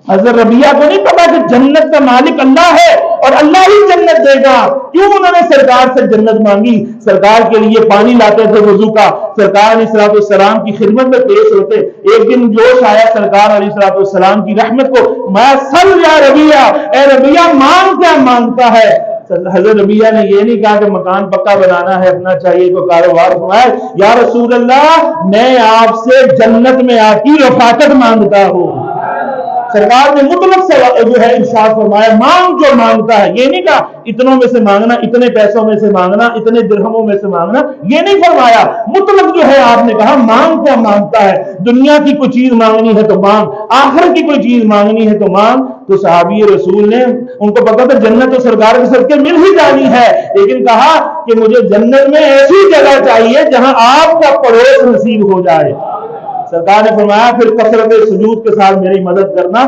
حضرت ربیہ کو نہیں پتا کہ جنت کا مالک اللہ ہے اور اللہ ہی جنت دے گا؟ کیوں انہوں نے سرکار سے جنت مانگی؟ سرکار کے لیے پانی لاتے تھے وضو کا، سرکار علیہ الصلوۃ والسلام کی خدمت میں پیش ہوتے۔ ایک دن جوش آیا سرکار علیہ الصلوۃ والسلام کی رحمت کو، ما سل یا ربیہ، اے ربیہ مانگ کیا مانگتا ہے؟ حضرت ربیہ نے یہ نہیں کہا کہ مکان پکا بنانا ہے، اپنا چاہیے تو کاروبار فرمایا، یا رسول اللہ میں آپ سے جنت میں آپ کی رفاقت مانگتا ہوں۔ سرکار نے مطلق سے جو ہے ارشاد فرمایا مانگ جو مانگتا ہے، یہ نہیں کہا اتنوں میں سے مانگنا، اتنے پیسوں میں سے مانگنا، اتنے درہموں میں سے مانگنا، یہ نہیں فرمایا، مطلق جو ہے آپ نے کہا مانگ کیا مانگتا ہے؟ دنیا کی کوئی چیز مانگنی ہے تو مانگ، آخر کی کوئی چیز مانگنی ہے تو مانگ۔ تو صحابی رسول نے، ان کو پتا تھا جنت تو سرکار کے صدقے مل ہی جانی ہے، لیکن کہا کہ مجھے جنت میں ایسی جگہ چاہیے جہاں آپ کا پڑوس نصیب ہو جائے۔ سرکار نے فرمایا پھر کثرت سجود کے ساتھ میری مدد کرنا۔